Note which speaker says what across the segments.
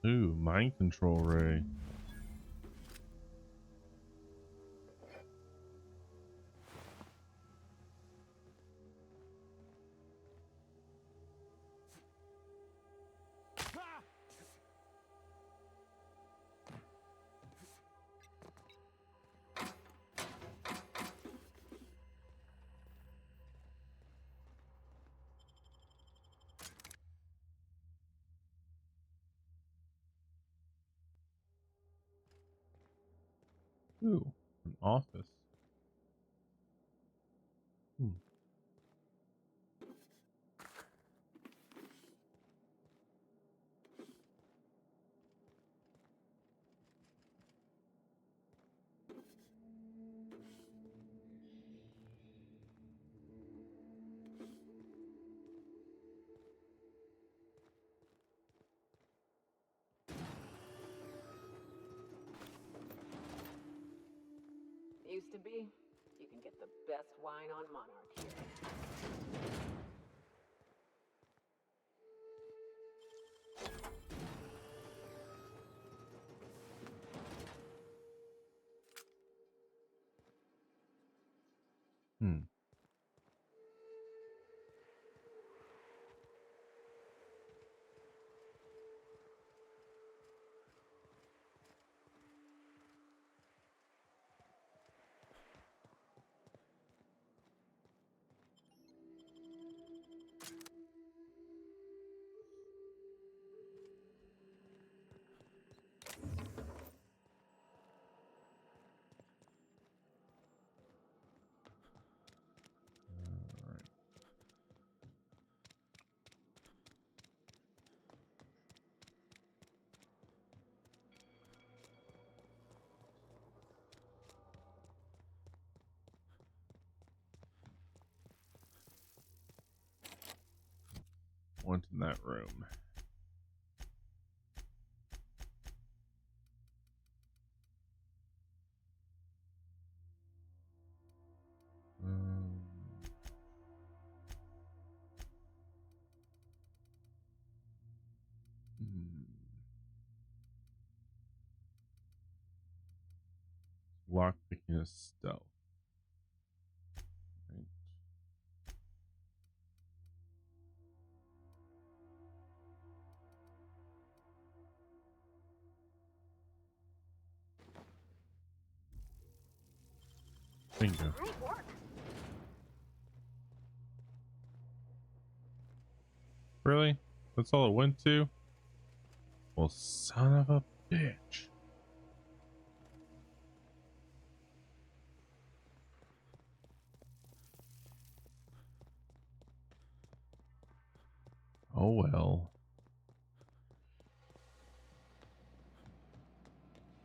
Speaker 1: Ooh, mind control ray. Ooh, an office. Hmm.
Speaker 2: Used to be, you can get the best wine on Monarch here.
Speaker 1: Hmm. All right. Went in that room. Um, hmm. Lockpicking is stealth. Right. Bingo.
Speaker 2: Great work.
Speaker 1: Really? That's all it went to? Well, son of a bitch. Oh well.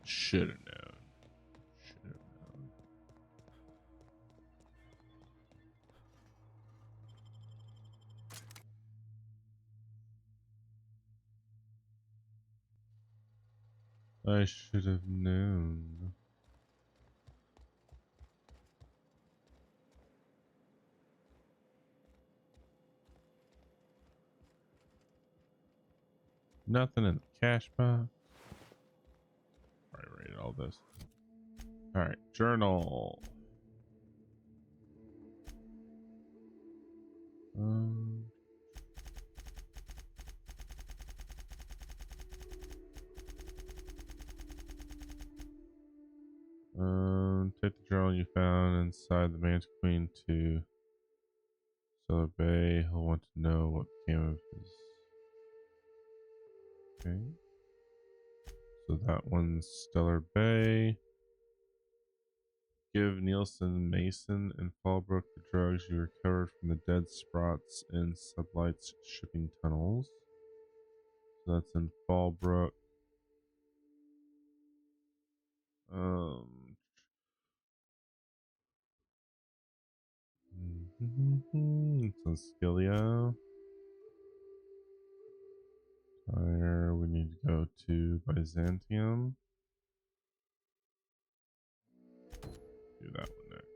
Speaker 1: Should have known. Should have known. I should have known. Nothing in the cash box. Alright, read all this. Alright, journal. Um, take the journal you found inside the man's queen to Stellar Bay. He'll want to know what became of his. Okay. So that one's Stellar Bay. Give Nielsen, Mason, and Fallbrook the drugs you recovered from the dead Sprots in Sublight's shipping tunnels. So that's in Fallbrook. It's on Skillia. Tire. We need to go to Byzantium. Do that one next.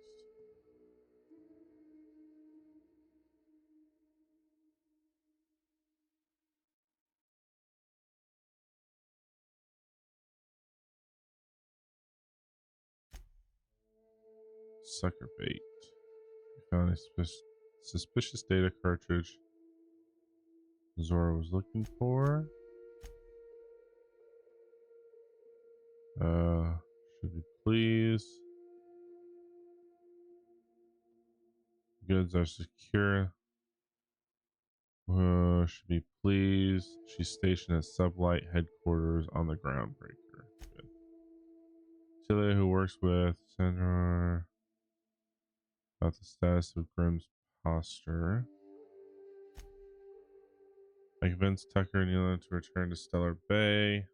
Speaker 1: Sucker bait. We found a suspicious data cartridge Zora was looking for. Should we please? Goods are secure. Should be pleased. She's stationed at Sublight headquarters on the Groundbreaker. Good. Celia, who works with Sandra about the status of Grimm's posture. I convinced Tucker and Neela to return to Stellar Bay.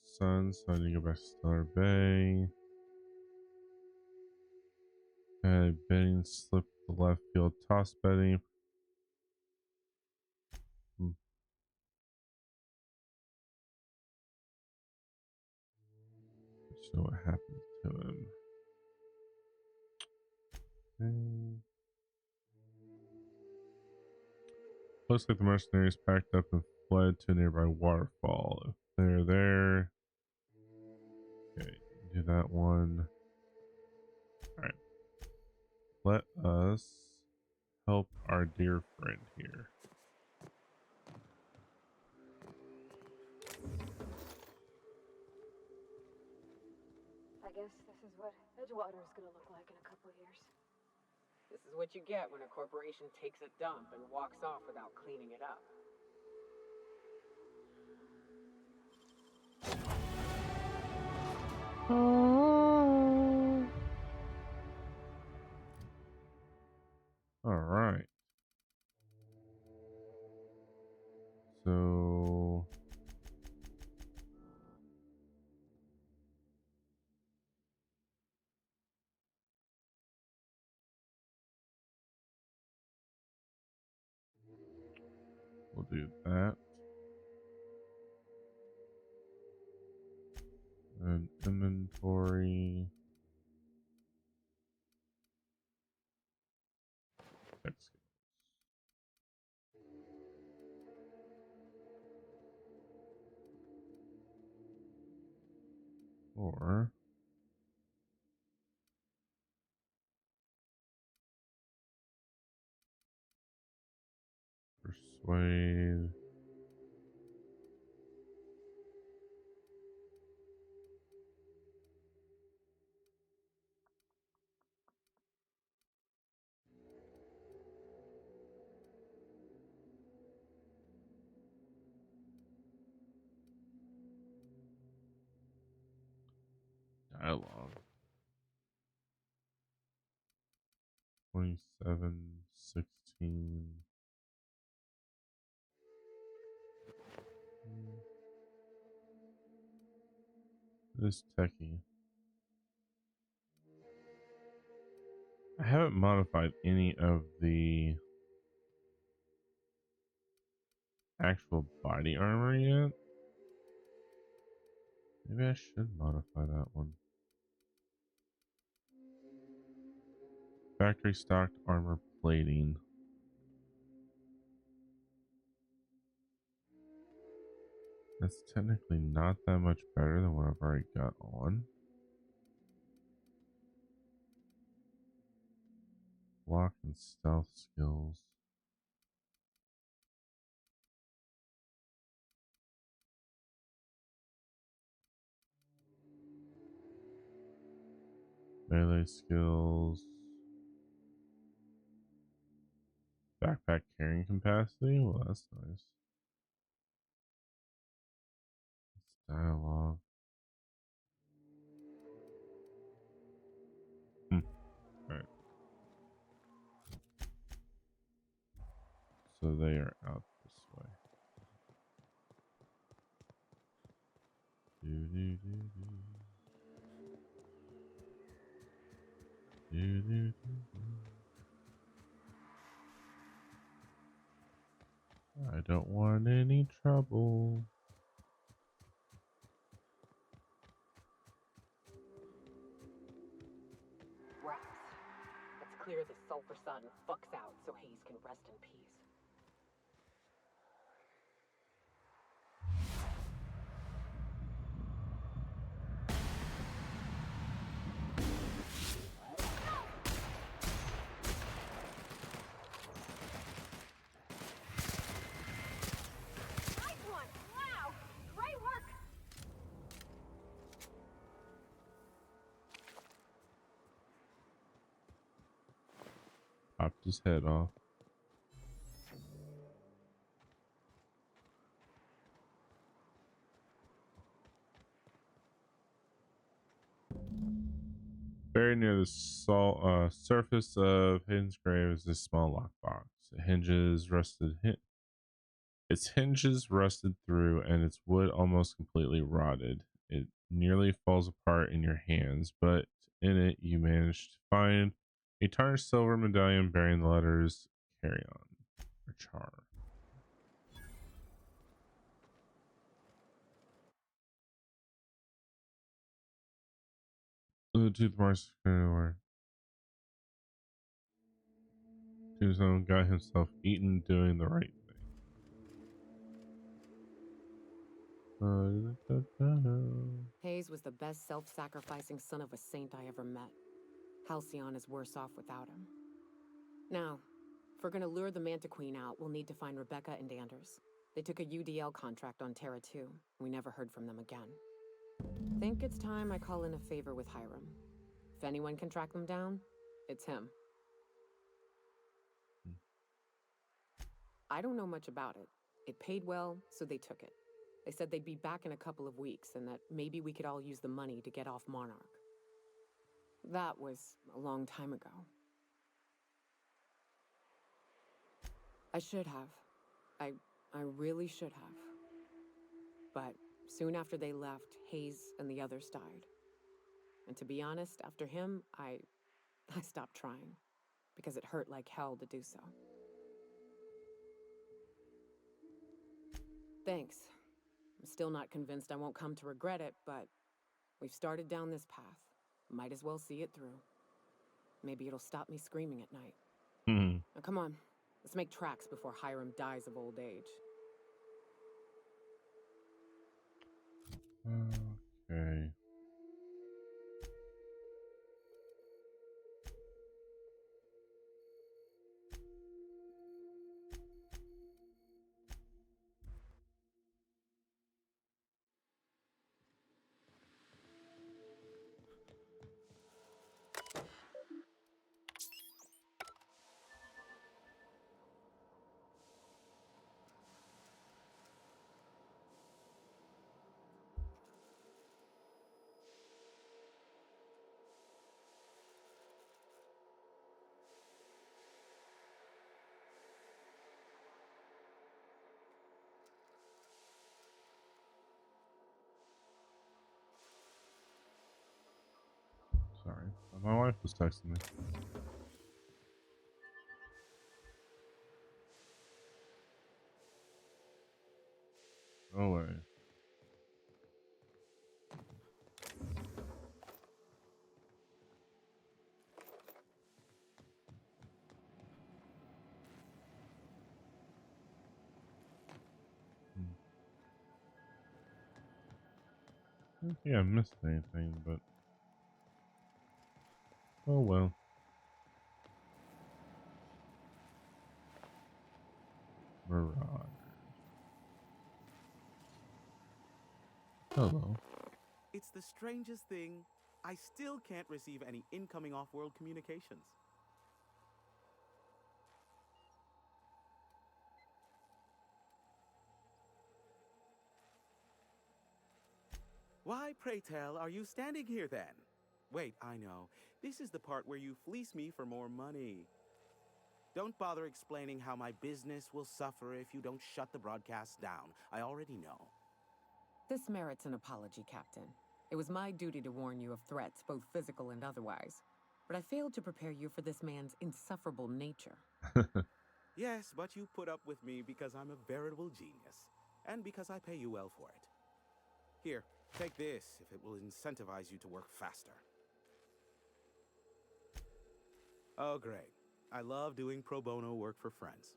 Speaker 1: So I need to go back to Stellar Bay. Betting slip the left field toss betting. Just know what happened to him. Okay. Looks like the mercenaries packed up and fled to a nearby waterfall. If they're there. Okay, do that one. Alright. Let us help our dear friend here.
Speaker 2: I guess this is what Edgewater's gonna look like in a couple of years. This is what you get when a corporation takes a dump and walks off without cleaning it up.
Speaker 1: Oh. All right. So we'll do that. And inventory. Tech skills. Or persuade. Dialogue. 2716. This techie. I haven't modified any of the actual body armor yet. Maybe I should modify that one. Factory stocked armor plating. That's technically not that much better than what I've already got on. Block and stealth skills. Melee skills. Backpack carrying capacity. Well, that's nice. It's dialogue. Alright. So they are out this way. Do, do, do, do. Do, do, do, do. I don't want any trouble.
Speaker 2: Rats. Let's clear the sulfur sun fucks out so Hayes can rest in peace.
Speaker 1: his head off. Very near the surface of Hayden's grave is a small lockbox. Its hinges rusted through, and its wood almost completely rotted. It nearly falls apart in your hands, but in it you manage to find a tarnished silver medallion bearing the letters "Carry On" or "Char." The tooth marks where Tombstone got himself eaten doing the right thing.
Speaker 2: Hayes was the best self-sacrificing son of a saint I ever met. Halcyon is worse off without him. Now, if we're gonna lure the Manta Queen out, we'll need to find Rebecca and Anders. They took a UDL contract on Terra 2. We never heard from them again. Think it's time I call in a favor with Hiram. If anyone can track them down, it's him. I don't know much about it. It paid well, so they took it. They said they'd be back in a couple of weeks and that maybe we could all use the money to get off Monarch. That was a long time ago. I should have. I really should have. But soon after they left, Hayes and the others died. And to be honest, after him, I stopped trying. Because it hurt like hell to do so. Thanks. I'm still not convinced I won't come to regret it, but we've started down this path. Might as well see it through. Maybe it'll stop me screaming at night. Now come on, let's make tracks before Hiram dies of old age.
Speaker 1: Okay. Sorry, my wife was texting me. No way. I don't think I missed anything, but oh well. Marauders. Hello.
Speaker 3: It's the strangest thing. I still can't receive any incoming off-world communications. Why, pray tell, are you standing here then? Wait, I know. This is the part where you fleece me for more money. Don't bother explaining how my business will suffer if you don't shut the broadcast down. I already know.
Speaker 2: This merits an apology, Captain. It was my duty to warn you of threats, both physical and otherwise. But I failed to prepare you for this man's insufferable nature.
Speaker 3: Yes, but you put up with me because I'm a veritable genius. And because I pay you well for it. Here, take this if it will incentivize you to work faster. Oh, great. I love doing pro bono work for friends.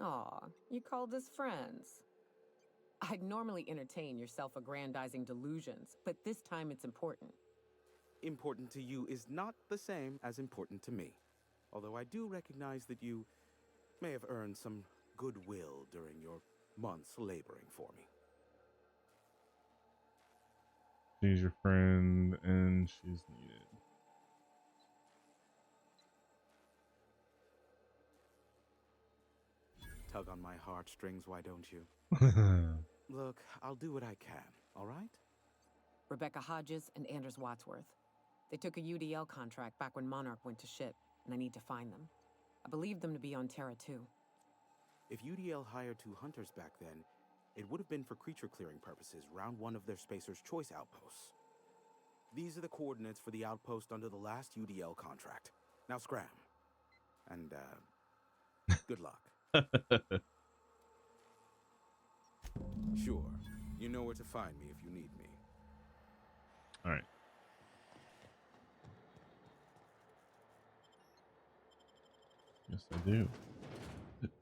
Speaker 2: Aw, you called us friends. I'd normally entertain your self-aggrandizing delusions, but this time it's important.
Speaker 3: Important to you is not the same as important to me. Although I do recognize that you may have earned some goodwill during your months laboring for me.
Speaker 1: She's your friend and she's needed.
Speaker 3: Tug on my heartstrings, why don't you? Look, I'll do what I can, all right?
Speaker 2: Rebecca Hodges and Anders Wadsworth. They took a UDL contract back when Monarch went to shit, and I need to find them. I believe them to be on Terra too.
Speaker 3: If UDL hired 2 hunters back then, it would have been for creature clearing purposes, round 1 of their Spacer's Choice outposts. These are the coordinates for the outpost under the last UDL contract. Now scram. And, good luck. Sure. You know where to find me if you need me.
Speaker 1: All right. Yes, I do.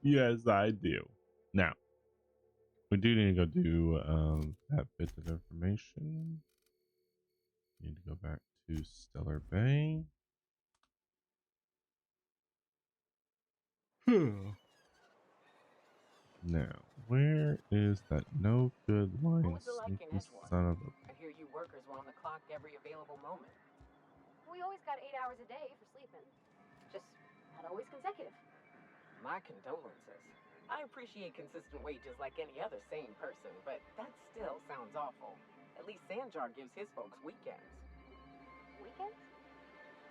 Speaker 1: Yes, I do. Now, we do need to go do that bit of information. Need to go back to Stellar Bay. Now, where is that no good
Speaker 2: What
Speaker 1: line
Speaker 2: was it like in
Speaker 1: sneaking
Speaker 2: Edgewater?
Speaker 1: son of a...
Speaker 2: I hear you workers were on the clock every available moment.
Speaker 4: We always got 8 hours a day for sleeping. Just not always consecutive.
Speaker 2: My condolences. I appreciate consistent wages like any other sane person, but that still sounds awful. At least Sanjar gives his folks weekends.
Speaker 4: Weekends?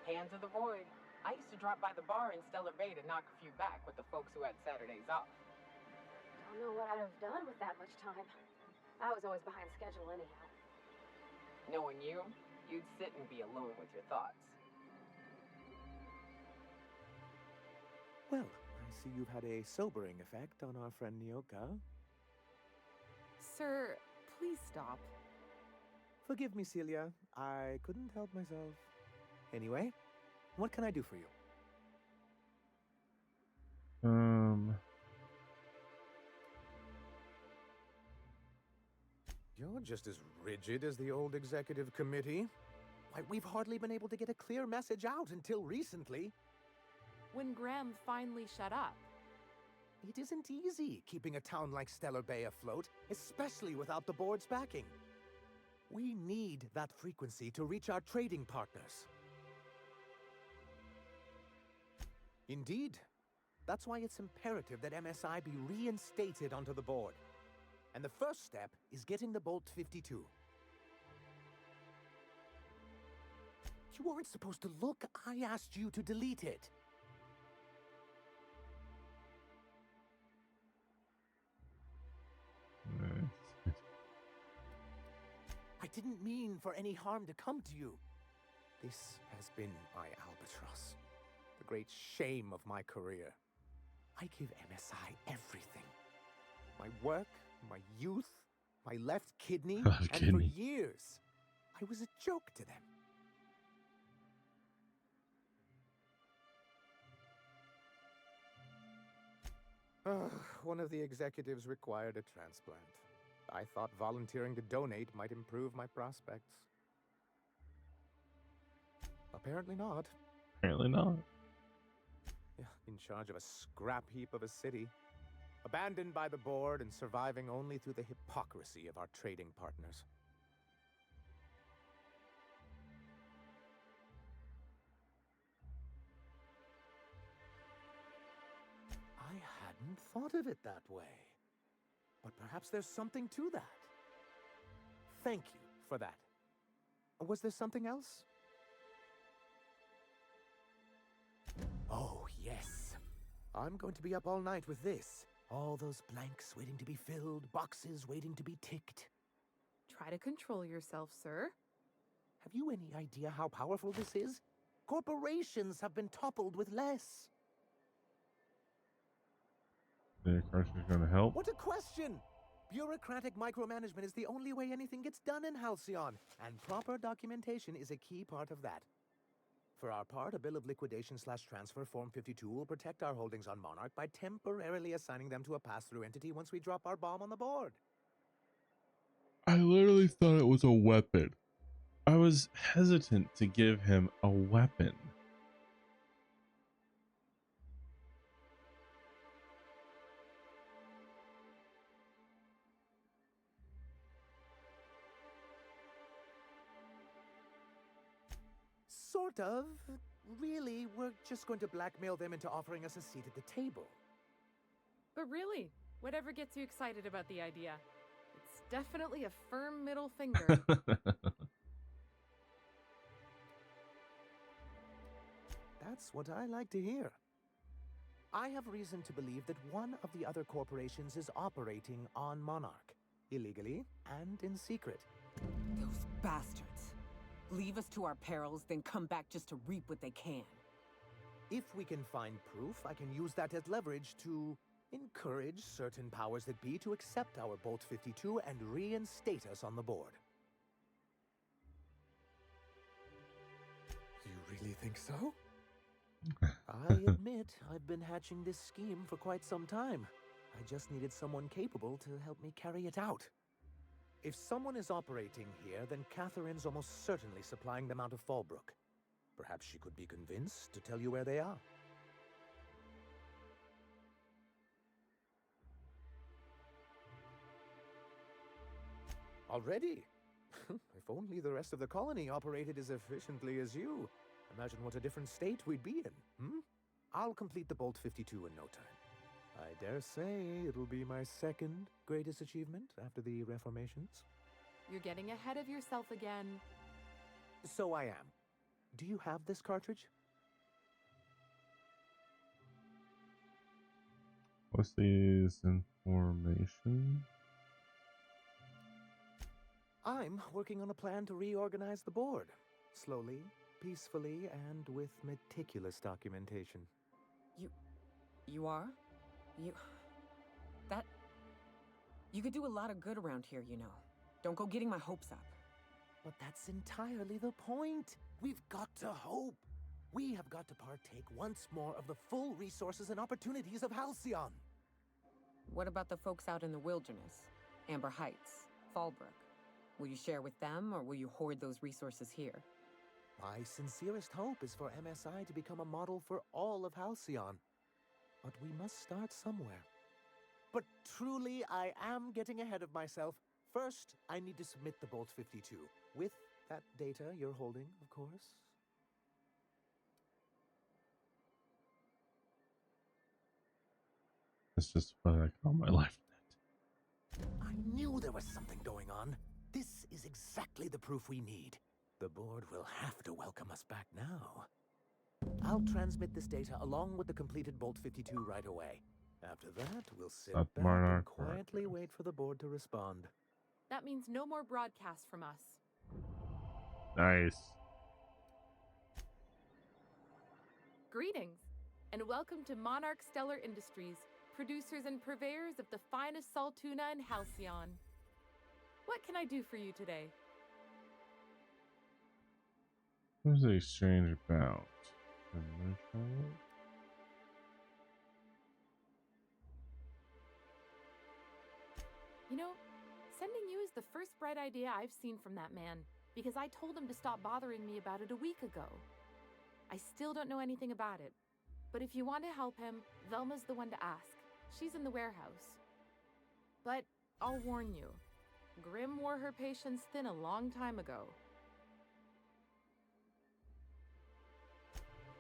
Speaker 2: Hands of the Void. I used to drop by the bar in Stellar Bay to knock a few back with the folks who had Saturdays off.
Speaker 4: Don't know what I'd have done with that much time. I was always behind schedule anyhow.
Speaker 2: Knowing you, you'd sit and be alone with your thoughts.
Speaker 5: Well, I see you've had a sobering effect on our friend Nyoka.
Speaker 6: Sir, please stop.
Speaker 5: Forgive me, Celia. I couldn't help myself. Anyway, what can I do for you? You're just as rigid as the old executive committee. Why, we've hardly been able to get a clear message out until recently.
Speaker 6: When Graham finally shut up.
Speaker 5: It isn't easy keeping a town like Stellar Bay afloat, especially without the board's backing. We need that frequency to reach our trading partners. Indeed. That's why it's imperative that MSI be reinstated onto the board. And the first step is getting the Bolt 52. You weren't supposed to look. I asked you to delete it. I didn't mean for any harm to come to you. This has been my albatross. The great shame of my career. I give MSI everything. My work, my youth, my left kidney, and for years, I was a joke to them. One of the executives required a transplant. I thought volunteering to donate might improve my prospects. Apparently not.
Speaker 1: Apparently not.
Speaker 5: Yeah, in charge of a scrap heap of a city. Abandoned by the board and surviving only through the hypocrisy of our trading partners. I hadn't thought of it that way. But perhaps there's something to that. Thank you for that. Was there something else? Oh, yes. I'm going to be up all night with this. All those blanks waiting to be filled, boxes waiting to be ticked.
Speaker 6: Try to control yourself, sir.
Speaker 5: Have you any idea how powerful this is? Corporations have been toppled with less.
Speaker 1: The Carter's going to help.
Speaker 5: What a question! Bureaucratic micromanagement is the only way anything gets done in Halcyon, and proper documentation is a key part of that. For our part, a bill of liquidation/transfer Form 52 will protect our holdings on Monarch by temporarily assigning them to a pass-through entity once we drop our bomb on the board.
Speaker 1: I literally thought it was a weapon. I was hesitant to give him a weapon.
Speaker 5: Sort of. Really, we're just going to blackmail them into offering us a seat at the table.
Speaker 6: But really, whatever gets you excited about the idea. It's definitely a firm middle finger.
Speaker 5: That's what I like to hear. I have reason to believe that one of the other corporations is operating on Monarch, illegally and in secret.
Speaker 2: Those bastards. Leave us to our perils, then come back just to reap what they can.
Speaker 5: If we can find proof, I can use that as leverage to encourage certain powers that be to accept our Bolt 52 and reinstate us on the board. You really think so? I admit I've been hatching this scheme for quite some time. I just needed someone capable to help me carry it out. If someone is operating here, then Catherine's almost certainly supplying them out of Fallbrook. Perhaps she could be convinced to tell you where they are. Already? If only the rest of the colony operated as efficiently as you. Imagine what a different state we'd be in, hmm? I'll complete the Bolt 52 in no time. I dare say it'll be my second greatest achievement after the reformations.
Speaker 6: You're getting ahead of yourself again.
Speaker 5: So I am. Do you have this cartridge?
Speaker 1: What's these information?
Speaker 5: I'm working on a plan to reorganize the board. Slowly, peacefully, and with meticulous documentation.
Speaker 2: You are? You could do a lot of good around here, you know. Don't go getting my hopes up.
Speaker 5: But that's entirely the point. We've got to hope. We have got to partake once more of the full resources and opportunities of Halcyon.
Speaker 2: What about the folks out in the wilderness? Amber Heights, Fallbrook. Will you share with them, or will you hoard those resources here?
Speaker 5: My sincerest hope is for MSI to become a model for all of Halcyon. But we must start somewhere. But truly, I am getting ahead of myself. First, I need to submit the Bolt 52. With that data you're holding, of course.
Speaker 1: That's just what I call my life net.
Speaker 5: I knew there was something going on. This is exactly the proof we need. The board will have to welcome us back now. I'll transmit this data along with the completed Bolt 52 right away. After that, we'll sit
Speaker 1: Stop
Speaker 5: back
Speaker 1: Monarch
Speaker 5: and quietly wait for the board to respond.
Speaker 6: That means no more broadcasts from us.
Speaker 1: Nice.
Speaker 6: Greetings, and welcome to Monarch Stellar Industries, producers and purveyors of the finest salt tuna in Halcyon. What can I do for you today?
Speaker 1: What's the exchange about?
Speaker 6: You know, sending you is the first bright idea I've seen from that man, because I told him to stop bothering me about it a week ago. I still don't know anything about it, but if you want to help him, Velma's the one to ask. She's in the warehouse. But I'll warn you, Grim wore her patience thin a long time ago.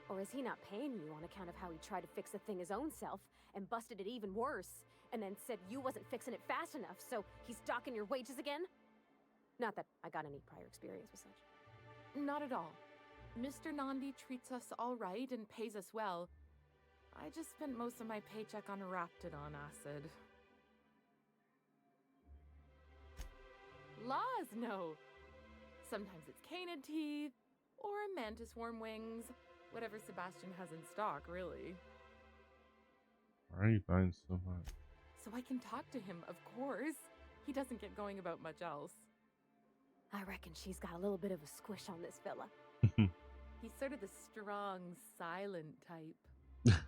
Speaker 4: Or is he not paying you on account of how he tried to fix the thing his own self and busted it even worse, and then said you wasn't fixing it fast enough, so he's docking your wages again? Not that I got any prior experience with such.
Speaker 6: Not at all. Mr. Nandi treats us all right and pays us well. I just spent most of my paycheck on Raptidon acid. Laws, no. Sometimes it's canid tea, or mantis worm wings. Whatever Sebastian has in stock, really.
Speaker 1: Why are you buying so much?
Speaker 6: So I can talk to him, of course. He doesn't get going about much else.
Speaker 4: I reckon she's got a little bit of a squish on this fella.
Speaker 6: He's sort of the strong, silent type.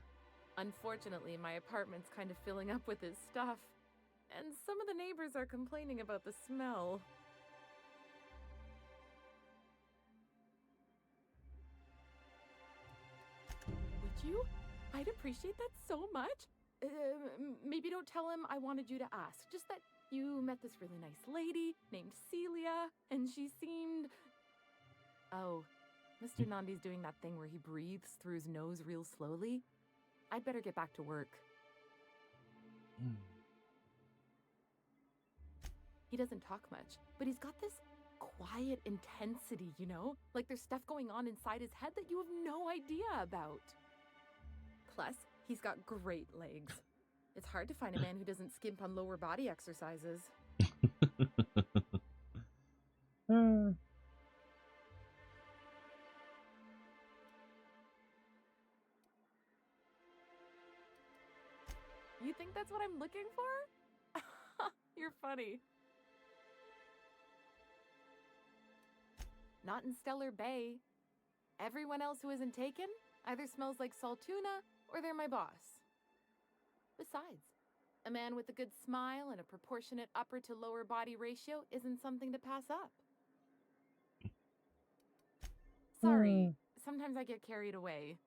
Speaker 6: Unfortunately, my apartment's kind of filling up with his stuff, and some of the neighbors are complaining about the smell. Would you? I'd appreciate that so much. Maybe don't tell him I wanted you to ask. Just that you met this really nice lady named Celia, and she seemed... Oh, Mr. Nandi's doing that thing where he breathes through his nose real slowly. I'd better get back to work. He doesn't talk much, but he's got this quiet intensity, you know? Like there's stuff going on inside his head that you have no idea about. Plus, he's got great legs. It's hard to find a man who doesn't skimp on lower body exercises. You think that's what I'm looking for? You're funny. Not in Stellar Bay. Everyone else who isn't taken either smells like Saltuna or they're my boss. Besides, a man with a good smile and a proportionate upper to lower body ratio isn't something to pass up. Sorry, sometimes I get carried away.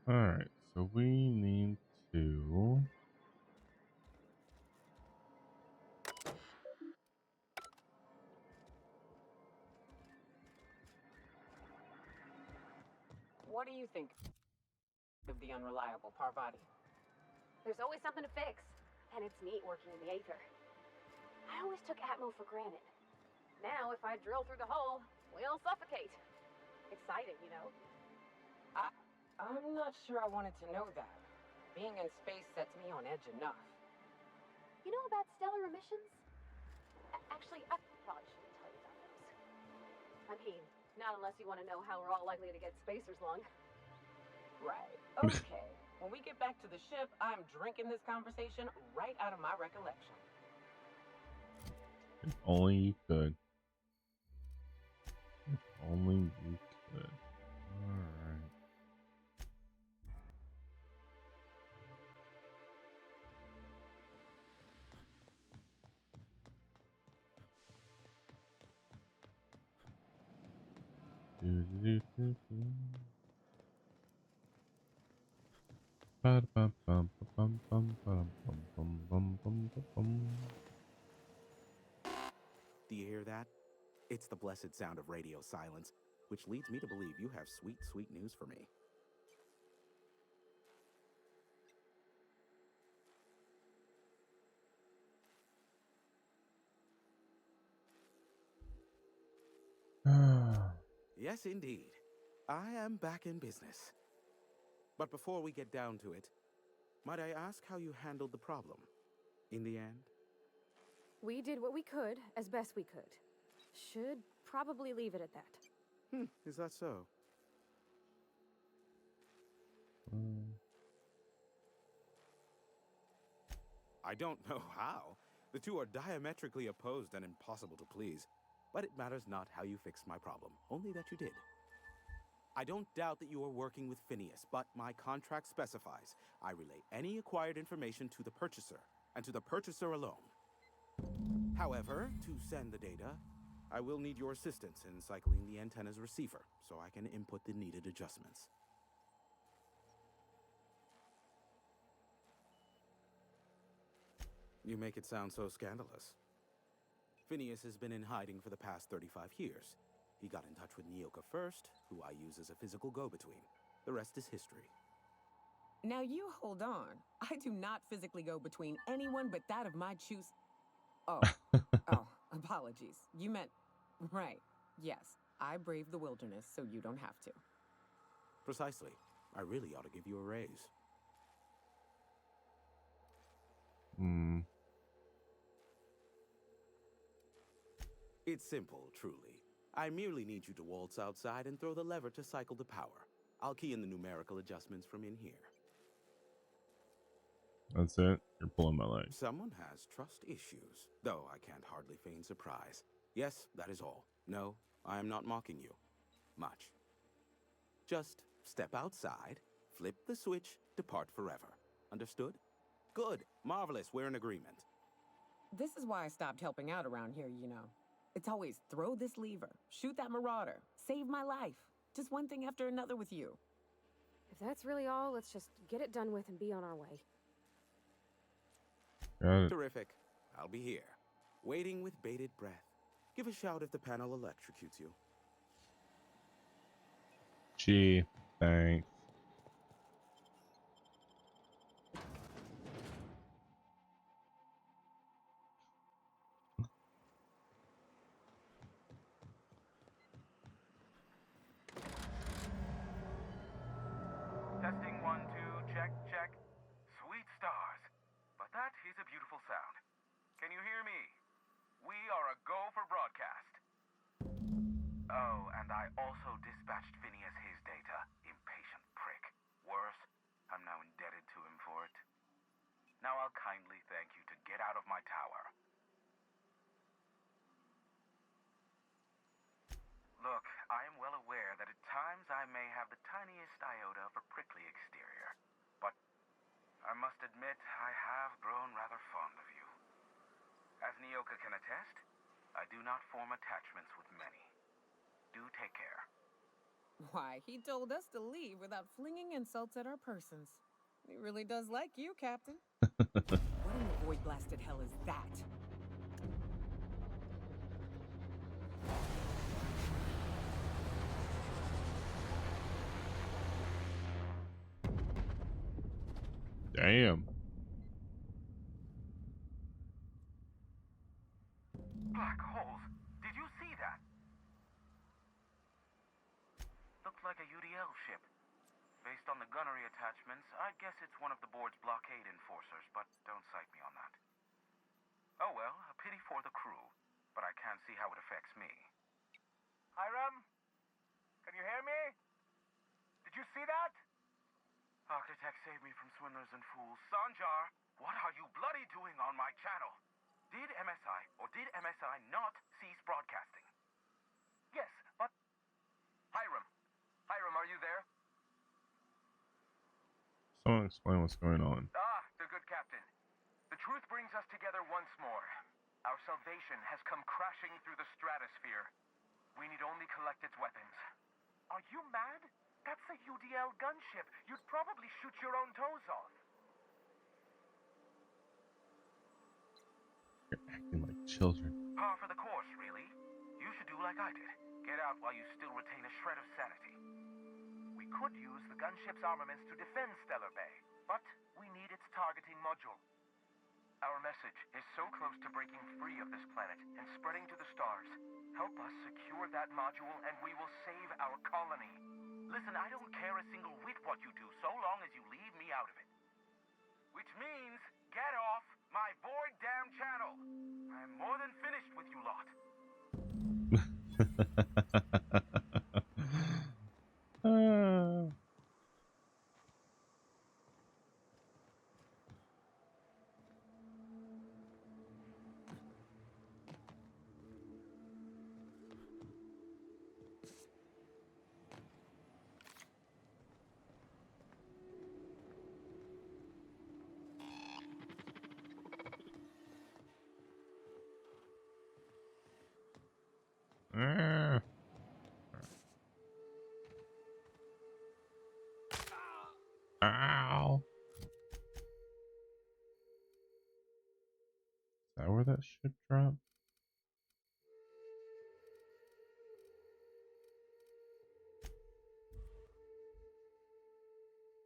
Speaker 1: Alright, so we need to...
Speaker 2: What do you think of the unreliable Parvati?
Speaker 4: There's always something to fix, and it's neat working in the Aether. I always took Atmo for granted. Now, if I drill through the hole, we'll suffocate. Exciting, you know?
Speaker 2: I'm not sure I wanted to know that. Being in space sets me on edge enough.
Speaker 4: You know about stellar emissions? Actually, I probably shouldn't tell you about those. I mean, not unless you want to know how we're all likely to get spacers lung.
Speaker 2: Right. Okay. When we get back to the ship, I'm drinking this conversation right out of my recollection.
Speaker 1: If only you could. If only you could. Alright.
Speaker 3: Do you hear that? It's the blessed sound of radio silence, which leads me to believe you have sweet, sweet news for me. Yes, indeed. I am back in business. But before we get down to it, might I ask how you handled the problem in the end?
Speaker 4: We did what we could, as best we could. Should probably leave it at that.
Speaker 3: Is that so? I don't know how. The two are diametrically opposed and impossible to please. But it matters not how you fixed my problem, only that you did. I don't doubt that you are working with Phineas, but my contract specifies I relay any acquired information to the purchaser, and to the purchaser alone. However, to send the data, I will need your assistance in cycling the antenna's receiver, so I can input the needed adjustments. You make it sound so scandalous. Phineas has been in hiding for the past 35 years. He got in touch with Nyoka first, who I use as a physical go-between. The rest is history.
Speaker 2: Now you hold on. I do not physically go between anyone but that of my choose. Oh, apologies. You meant, right. Yes, I braved the wilderness, so you don't have to.
Speaker 3: Precisely. I really ought to give you a raise. It's simple, truly. I merely need you to waltz outside and throw the lever to cycle the power. I'll key in the numerical adjustments from in here.
Speaker 1: That's it? You're pulling my leg.
Speaker 3: Someone has trust issues, though I can't hardly feign surprise. Yes, that is all. No, I am not mocking you. Much. Just step outside, flip the switch, depart forever. Understood? Good. Marvelous. We're in agreement.
Speaker 2: This is why I stopped helping out around here, you know. It's always throw this lever, shoot that marauder, save my life. Just one thing after another with you.
Speaker 4: If that's really all, let's just get it done with and be on our way.
Speaker 1: Got it.
Speaker 3: Terrific. I'll be here, waiting with bated breath. Give a shout if the panel electrocutes you.
Speaker 1: Gee, thanks.
Speaker 7: Sweet stars. But that is a beautiful sound. Can you hear me? We are a go for broadcast. Oh, and I also dispatched Phineas his data. Impatient prick. Worse, I'm now indebted to him for it. Now I'll kindly thank you to get out of my tower. Look, I am well aware that at times I may have the tiniest iota of a prickly exterior. But I must admit I have grown rather fond of you. As Nyoka can attest, I do not form attachments with many. Do take care.
Speaker 2: Why, he told us to leave without flinging insults at our persons. He really does like you, Captain. What in the void blasted hell is that?
Speaker 1: Damn.
Speaker 7: Black holes. Did you see that? Looked like a UDL ship. Based on the gunnery attachments, I guess it's one of the board's blockade enforcers, but don't cite me on that. Oh well, a pity for the crew, but I can't see how it affects me. Hiram? Can you hear me? Did you see that? Architect saved me from swindlers and fools. Sanjar, what are you bloody doing on my channel? Did MSI or did MSI not cease broadcasting? Yes, but... Hiram, are you there?
Speaker 1: Someone explain what's going on.
Speaker 7: Ah, the good captain. The truth brings us together once more. Our salvation has come crashing through the stratosphere. We need only collect its weapons. Are you mad? That's a UDL gunship. You'd probably shoot your own toes off.
Speaker 1: You're acting like children.
Speaker 7: Par for the course, really. You should do like I did. Get out while you still retain a shred of sanity. We could use the gunship's armaments to defend Stellar Bay, but we need its targeting module. Our message is so close to breaking free of this planet and spreading to the stars. Help us secure that module and we will save our colony. Listen, I don't care a single whit what you do so long as you leave me out of it. Which means, get off my void damn channel. I am more than finished with you lot.
Speaker 1: Ow. Is that where that ship dropped?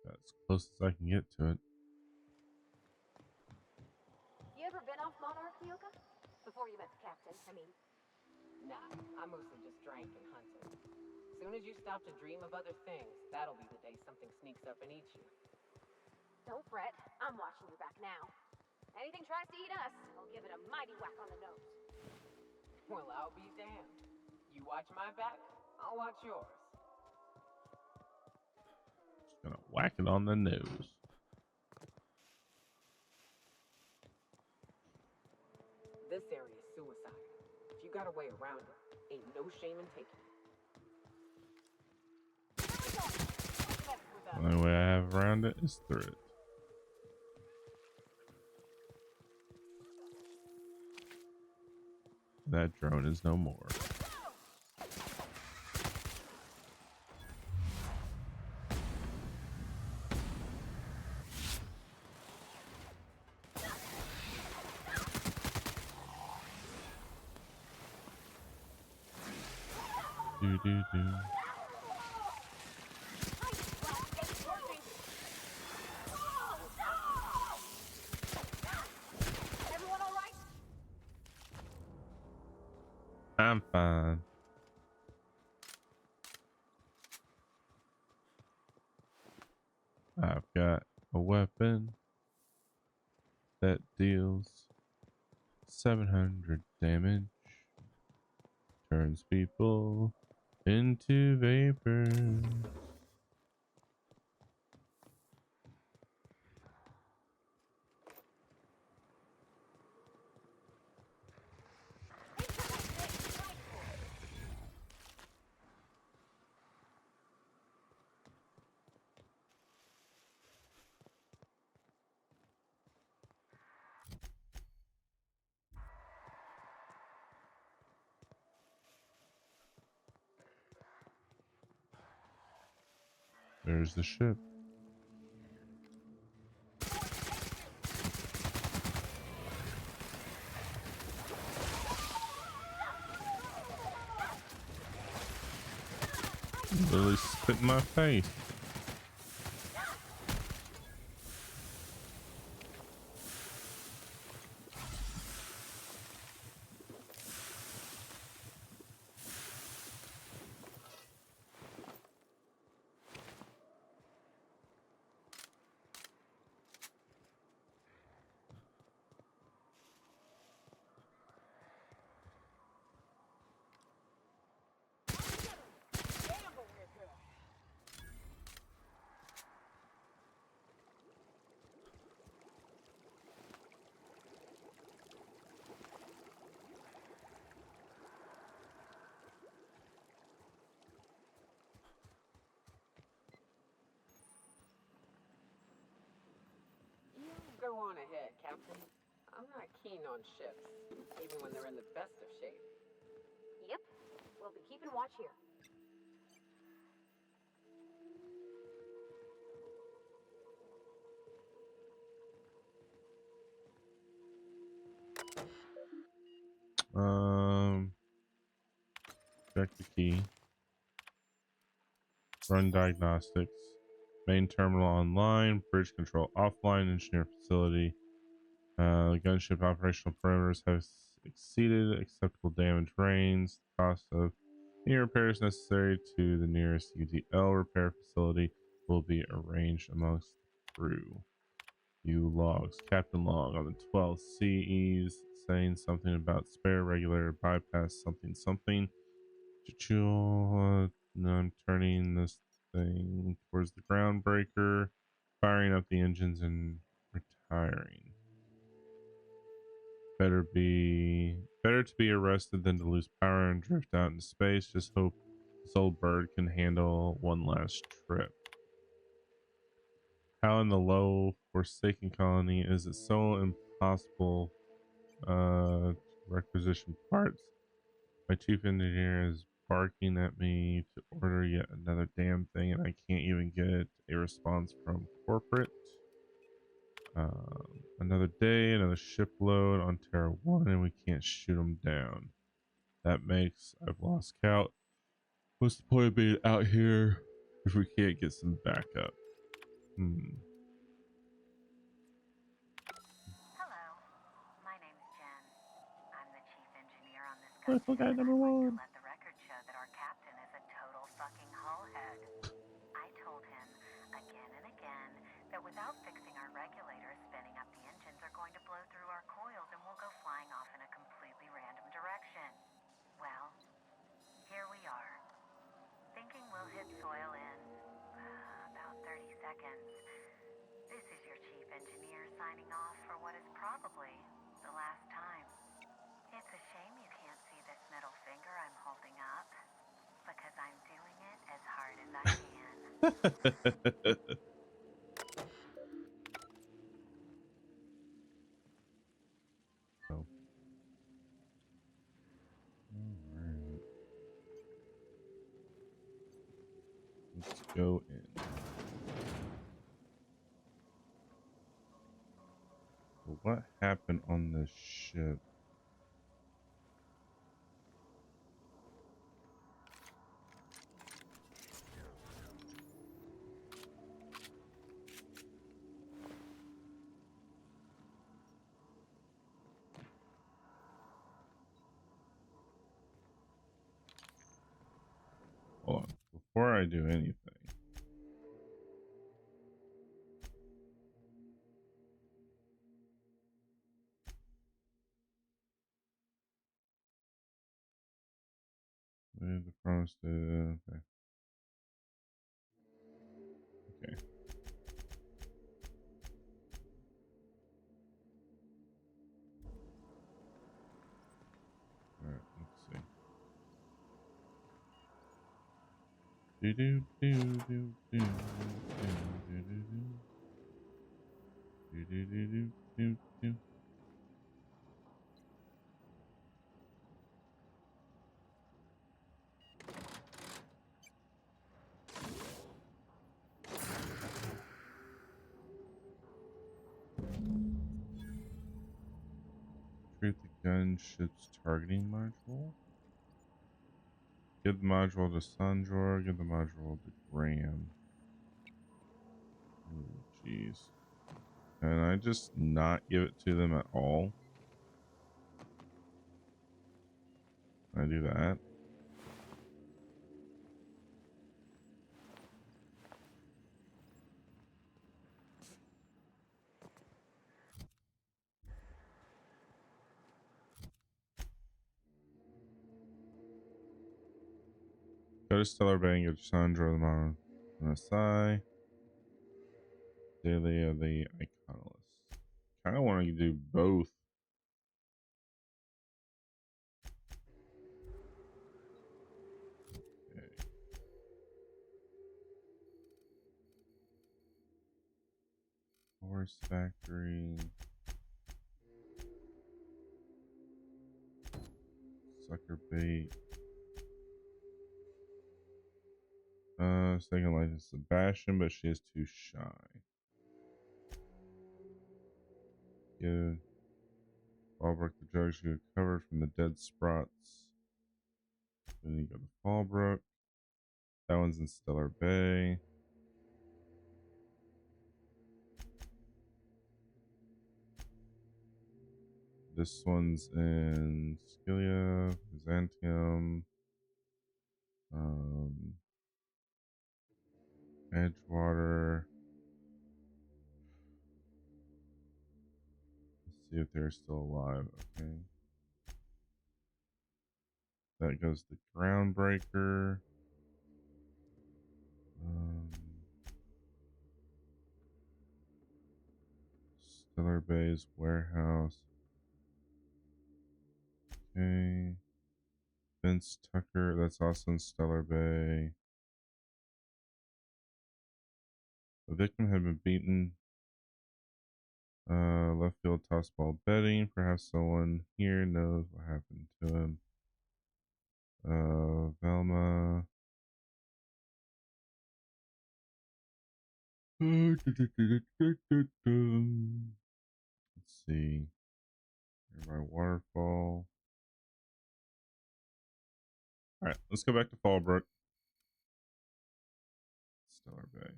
Speaker 1: That's as close as I can get to it.
Speaker 4: You ever been off Monarch, Nyoka? Before you met the captain, I mean.
Speaker 2: Nah, I mostly just drank and hunted. Soon as you stop to dream of other things, that'll be the day something sneaks up and eats you.
Speaker 4: Don't fret, I'm watching your back now. Anything tries to eat us, I'll give it a mighty whack on the nose.
Speaker 2: Well, I'll be damned. You watch my back, I'll watch yours.
Speaker 1: Just gonna whack it on the nose.
Speaker 2: This area is suicide. If you got a way around it, ain't no shame in taking it.
Speaker 1: The only way I have around it is through it. That drone is no more. Do do do.
Speaker 4: Everyone all right?
Speaker 1: I'm fine. I've got a weapon. that deals 700 damage. Turns people into vapor. There's the ship. Literally spit in my face.
Speaker 2: Go on ahead, Captain. I'm not keen on ships, even when they're in the best of shape.
Speaker 4: Yep. We'll be keeping watch here.
Speaker 1: Check the key. Run diagnostics. Main terminal online. Bridge control offline. Engineer facility. Gunship operational parameters have exceeded acceptable damage range. Cost of any repairs necessary to the nearest UDL repair facility will be arranged amongst the crew. View logs. Captain log on the 12th. CE's saying something about spare regulator bypass something something. I'm turning this thing towards the groundbreaker, firing up the engines and retiring. Better to be arrested than to lose power and drift out into space. Just hope this old bird can handle one last trip. How in the low forsaken colony is it so impossible to requisition parts? My chief engineer is barking at me to order yet another damn thing, and I can't even get a response from corporate. Another day, another shipload on Terra 1, and we can't shoot them down. That makes I've lost count. What's the point of being out here if we can't get some backup?
Speaker 8: Hello, my name's Jen. I'm the chief engineer on this
Speaker 1: Rifle guy
Speaker 8: gunship, and
Speaker 1: number
Speaker 8: I'd like to
Speaker 1: one.
Speaker 8: let the record show that our captain is a total fucking hullhead. I told him again and again that without fixing our regulators, spinning up the engines are going to blow through our coils and we'll go flying off in a completely random direction. Well, here we are, thinking we'll hit soil in about 30 seconds. This is your chief engineer signing off for what is probably the last time. It's a shame you can't see this middle finger I'm holding up, because I'm doing it as hard as I can.
Speaker 1: Oh. All right. Let's go in. So what happened on this ship? Hold on. Before I do anything, The promise to, okay. Okay. All right, let's see. Do do do do do do do do do do do do do. Create the gunship's targeting module. Give the module to Sanjor. Give the module to Graham. Oh, jeez. Can I just not give it to them at all? Can I do that? Go to Stellar Bay and get Sandra tomorrow. MSI. Daily of the Iconolist. Kind of want to do both. Okay. Horse Factory. Sucker Bait. Second life is Sebastian, but she is too shy. Give Fallbrook the jug she recovered from the dead Sprots. Then you go to Fallbrook. That one's in Stellar Bay. This one's in Scylla, Byzantium, Edgewater. Let's see if they're still alive. Okay. That goes to Groundbreaker. Stellar Bay's Warehouse. Okay. Vince Tucker, that's also in Stellar Bay. The victim had been beaten. Left field toss ball betting. Perhaps someone here knows what happened to him. Velma. Let's see. Nearby waterfall. Alright, let's go back to Fallbrook. Stellar Bay.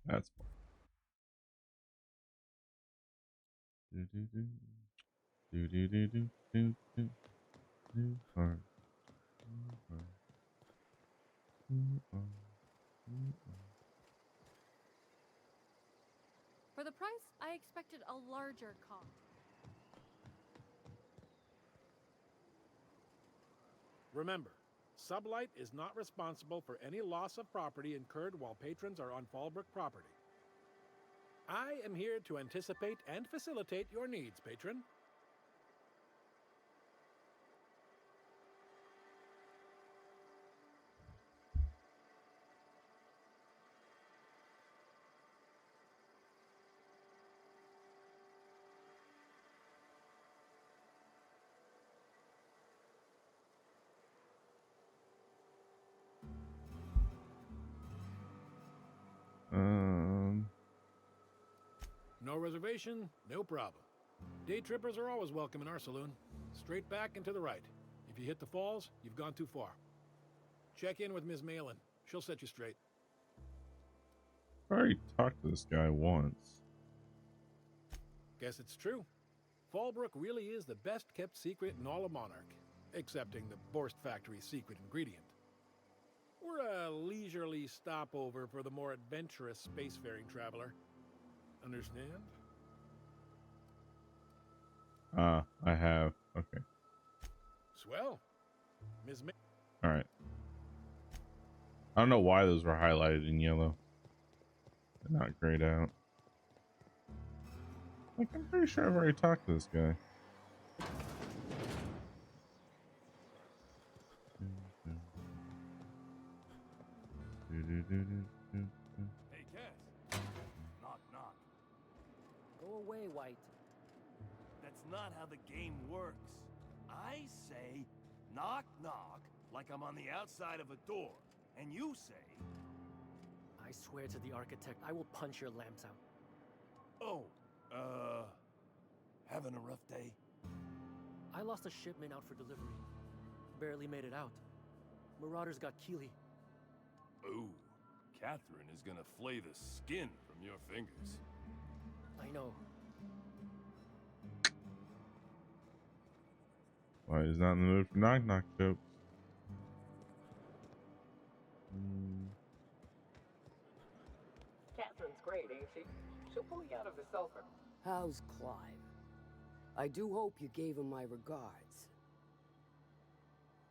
Speaker 1: That's fun. Do do do do do do do do do do heart.
Speaker 9: For the price, I expected a larger cost.
Speaker 10: Remember, Sublight is not responsible for any loss of property incurred while patrons are on Fallbrook property. I am here to anticipate and facilitate your needs, patron. No reservation, no problem. Day trippers are always welcome in our saloon. Straight back and to the right. If you hit the falls, you've gone too far. Check in with Ms. Malin. She'll set you straight.
Speaker 1: I already talked to this guy once.
Speaker 10: Guess it's true. Fallbrook really is the best kept secret in all of Monarch, excepting the Borst Factory's secret ingredient. We're a leisurely stopover for the more adventurous spacefaring traveler. Understand?
Speaker 1: I have. Okay.
Speaker 10: Swell. Ms. Ma-
Speaker 1: All right. I don't know why those were highlighted in yellow. They're not grayed out. Like, I'm pretty sure I've already talked to this guy.
Speaker 11: Hey, Cass. Knock, knock.
Speaker 12: Go away, White.
Speaker 11: That's not how the game works. I say, knock, knock, like I'm on the outside of a door. And you say...
Speaker 12: I swear to the architect, I will punch your lamps out.
Speaker 11: Oh, having a rough day?
Speaker 12: I lost a shipment out for delivery. Barely made it out. Marauders got Keely.
Speaker 11: Ooh, Catherine is gonna flay the skin from your fingers.
Speaker 12: I know.
Speaker 1: Why he's not in the mood for knock knock jokes?
Speaker 2: Catherine's great, ain't she? She'll pull you out of the sulfur.
Speaker 13: How's Clive? I do hope you gave him my regards.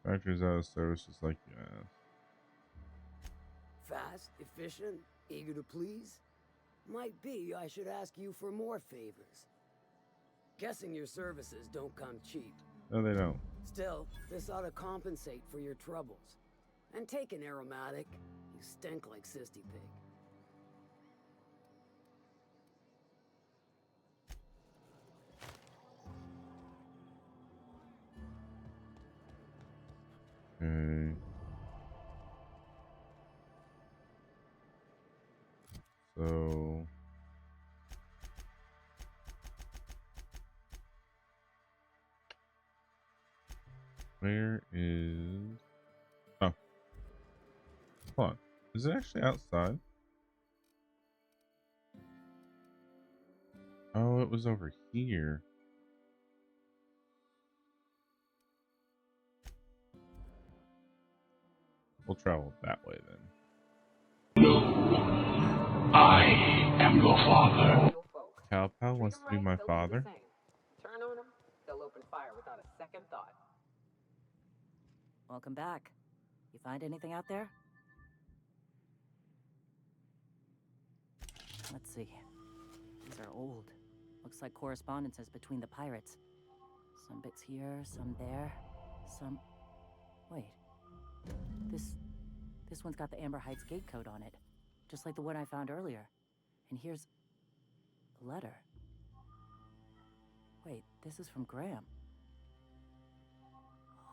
Speaker 1: Factory's out of service just like you asked.
Speaker 13: Fast, efficient, eager to please? Might be I should ask you for more favors. Guessing your services don't come cheap.
Speaker 1: No, they don't.
Speaker 13: Still, this ought to compensate for your troubles. And take an aromatic. You stink like Sisty Pig.
Speaker 1: Okay. So where is... Oh, hold on. Is it actually outside? Oh, it was over here. We'll travel that way then.
Speaker 14: No, I am your father.
Speaker 1: Cal Pal wants to be my father.
Speaker 2: Turn on them, they'll open fire without a second thought.
Speaker 15: Welcome back. You find anything out there? Let's see. These are old. Looks like correspondences between the pirates. Some bits here, some there, some... Wait. This one's got the Amber Heights gate code on it. Just like the one I found earlier. And here's... a letter. Wait, this is from Graham.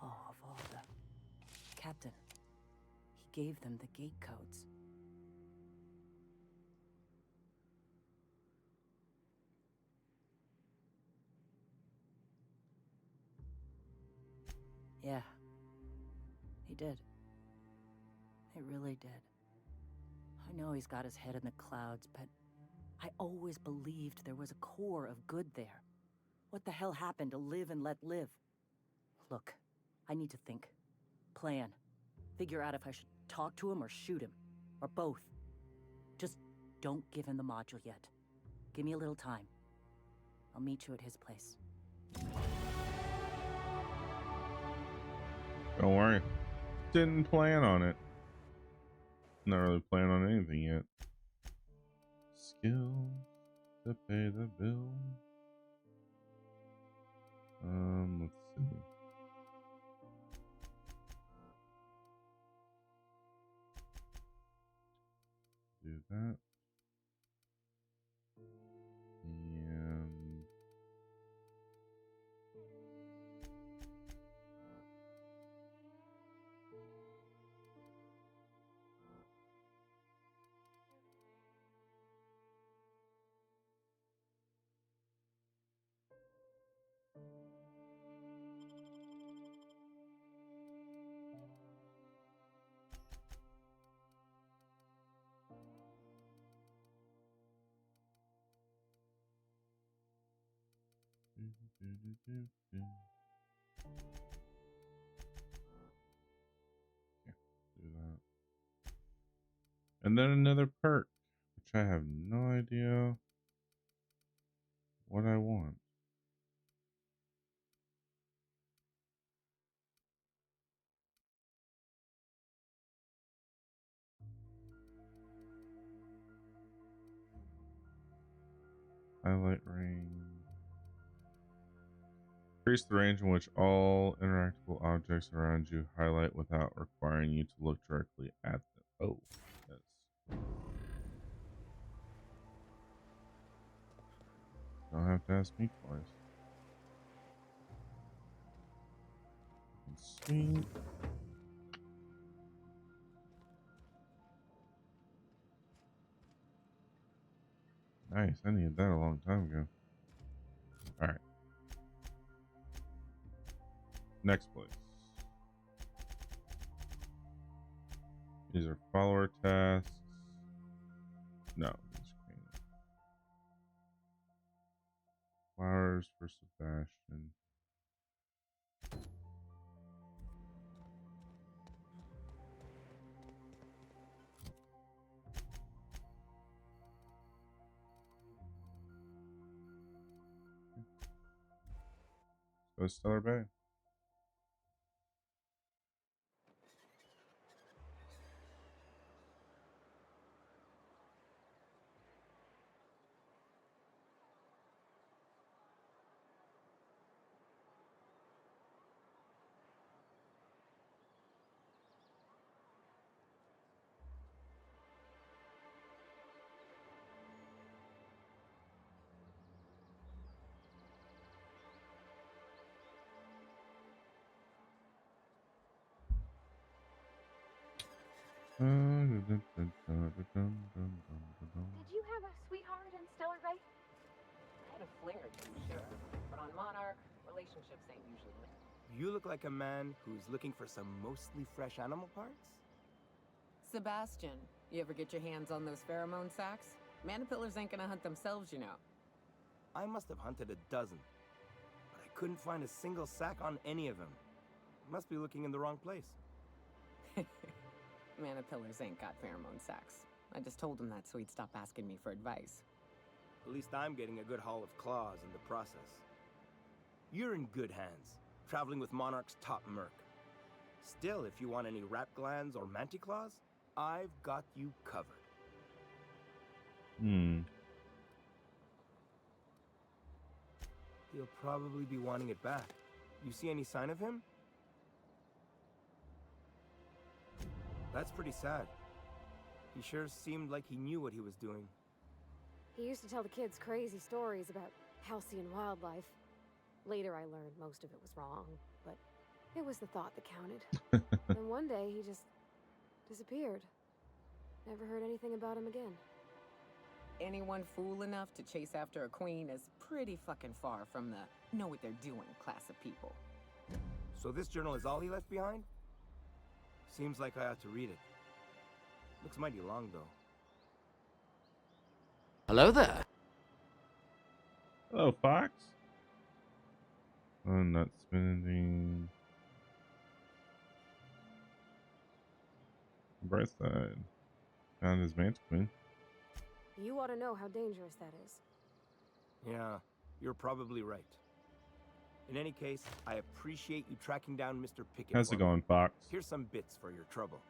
Speaker 15: Oh, of all the... Captain. He gave them the gate codes. Yeah. He did. He really did. I know he's got his head in the clouds, but I always believed there was a core of good there. What the hell happened to live and let live? Look, I need to think. Plan. Figure out if I should talk to him or shoot him. Or both. Just don't give him the module yet. Give me a little time. I'll meet you at his place.
Speaker 1: Don't worry. Didn't plan on it. Not really plan on anything yet. Skill to pay the bill. Let's see. Do that. And yeah, do that. And then another perk, which I have no idea what I want. Highlight range. Increase the range in which all interactable objects around you highlight without requiring you to look directly at them. Oh, yes. Don't have to ask me twice. Sweet. Nice. I needed that a long time ago. All right. Next place. These are follower tasks. No. Flowers for Sebastian. So Stellar Bay.
Speaker 4: Did you have a sweetheart in Stellar Bay?
Speaker 2: I had a fling or two, sure. But on Monarch, relationships ain't usually linked.
Speaker 5: You look like a man who's looking for some mostly fresh animal parts?
Speaker 2: Sebastian, you ever get your hands on those pheromone sacs? Manipillars ain't gonna hunt themselves, you know.
Speaker 5: I must have hunted a dozen, but I couldn't find a single sack on any of them. Must be looking in the wrong place.
Speaker 2: Manipillars ain't got pheromone sacs. I just told him that so he'd stop asking me for advice.
Speaker 5: At least I'm getting a good haul of claws in the process. You're in good hands, traveling with Monarch's top merc. Still, if you want any rat glands or manticlaws, I've got you covered. He'll probably be wanting it back. You see any sign of him? That's pretty sad. He sure seemed like he knew what he was doing.
Speaker 4: He used to tell the kids crazy stories about halcyon wildlife. Later I learned most of it was wrong, but it was the thought that counted. And one day he just disappeared. Never heard anything about him again.
Speaker 2: Anyone fool enough to chase after a queen is pretty fucking far from the know what they're doing class of people.
Speaker 5: So this journal is all he left behind? Seems like I ought to read it. Looks mighty long, though.
Speaker 16: Hello there.
Speaker 1: Hello, Fox. Oh, not spending. Bright side. Found his Mantiqueen.
Speaker 4: You ought to know how dangerous that is.
Speaker 5: Yeah, you're probably right. In any case, I appreciate you tracking down Mr. Pickett.
Speaker 1: How's it going, Fox?
Speaker 5: Here's some bits for your trouble.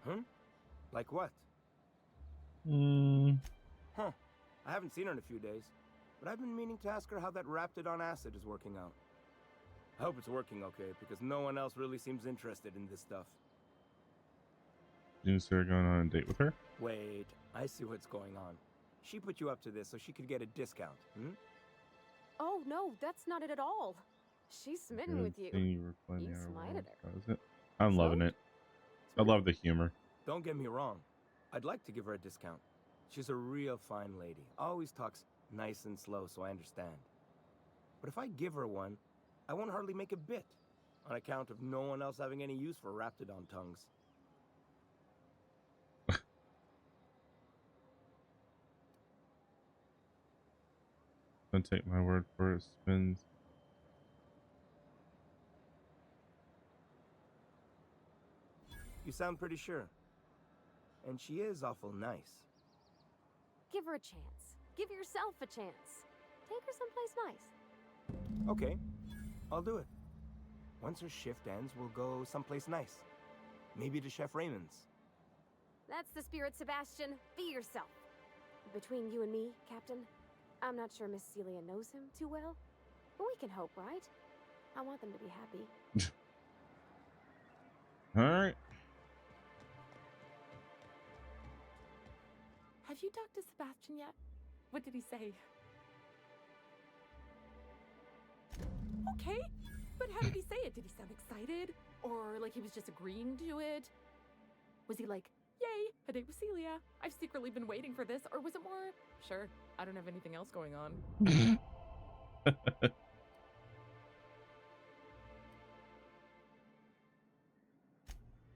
Speaker 5: Huh? Like what? Huh. I haven't seen her in a few days, but I've been meaning to ask her how that Raptidon acid is working out. I hope it's working okay, because no one else really seems interested in this stuff.
Speaker 1: Did you start going on a date with her?
Speaker 5: Wait, I see what's going on. She put you up to this so she could get a discount, hmm?
Speaker 4: Oh, no, that's not it at all. She's smitten with you. You smited her.
Speaker 1: I'm loving it. I love the humor.
Speaker 5: Don't get me wrong. I'd like to give her a discount. She's a real fine lady. Always talks nice and slow, so I understand. But if I give her one, I won't hardly make a bit, on account of no one else having any use for Raptidon tongues.
Speaker 1: Don't take my word for it. Spins.
Speaker 5: You sound pretty sure. And she is awful nice.
Speaker 4: Give her a chance. Give yourself a chance. Take her someplace nice.
Speaker 5: Okay, I'll do it. Once her shift ends, we'll go someplace nice. Maybe to Chef Raymond's.
Speaker 4: That's the spirit, Sebastian. Be yourself. Between you and me, Captain, I'm not sure Miss Celia knows him too well, but we can hope, right? I want them to be happy.
Speaker 1: All right.
Speaker 6: Have you talked to Sebastian yet? What did he say? Okay, but how did he say it? Did he sound excited? Or like he was just agreeing to it? Was he like, yay, a date with Celia? I've secretly been waiting for this. Or was it more, sure, I don't have anything else going on?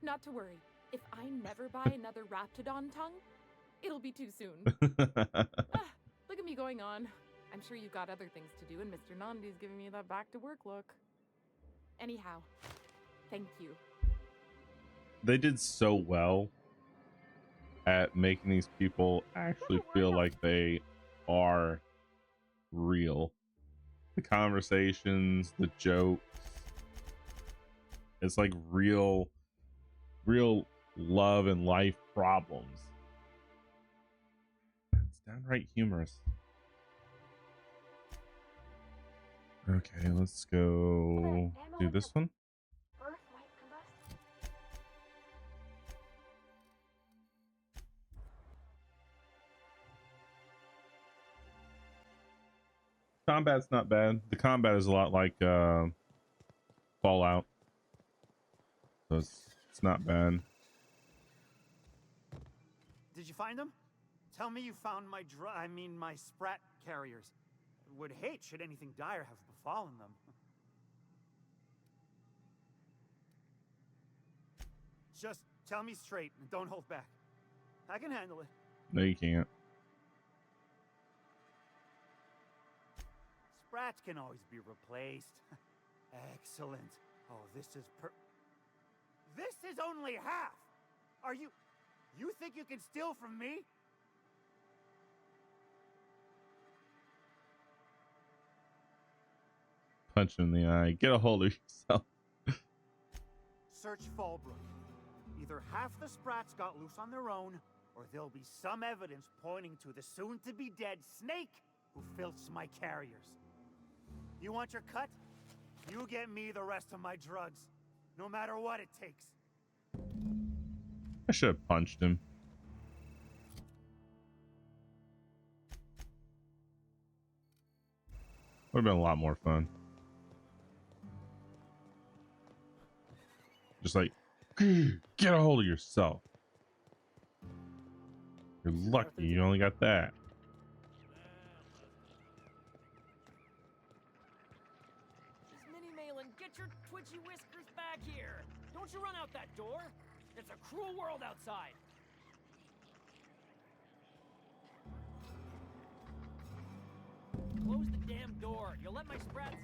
Speaker 6: Not to worry. If I never buy another Raptidon tongue, it'll be too soon. Look at me going on. I'm sure you've got other things to do, and Mr. Nandi's giving me that back-to-work look. Anyhow, thank you.
Speaker 1: They did so well at making these people actually feel like they are real. The conversations, the jokes. It's like real love and life problems. It's downright humorous. Okay, let's go do this one. Combat's not bad. The combat is a lot like Fallout, so it's not bad.
Speaker 16: Did you find them? Tell me you found my my sprat carriers. Would hate should anything dire have befallen them. Just tell me straight and don't hold back. I can handle it.
Speaker 1: No, you can't.
Speaker 16: Sprats can always be replaced. Excellent. Oh, this is only half! Are you think you can steal from me?
Speaker 1: Punch him in the eye. Get a hold of yourself.
Speaker 16: Search Fallbrook. Either half the Sprats got loose on their own, or there'll be some evidence pointing to the soon-to-be-dead Snake who filched my carriers. You want your cut? You get me the rest of my drugs, no matter what it takes.
Speaker 1: I should have punched him. Would have been a lot more fun. Just like, get a hold of yourself. You're lucky you only got that.
Speaker 17: Minnie Malin, get your twitchy whiskers back here. Don't you run out that door. It's a cruel world outside. Close the damn door. You'll let my sprats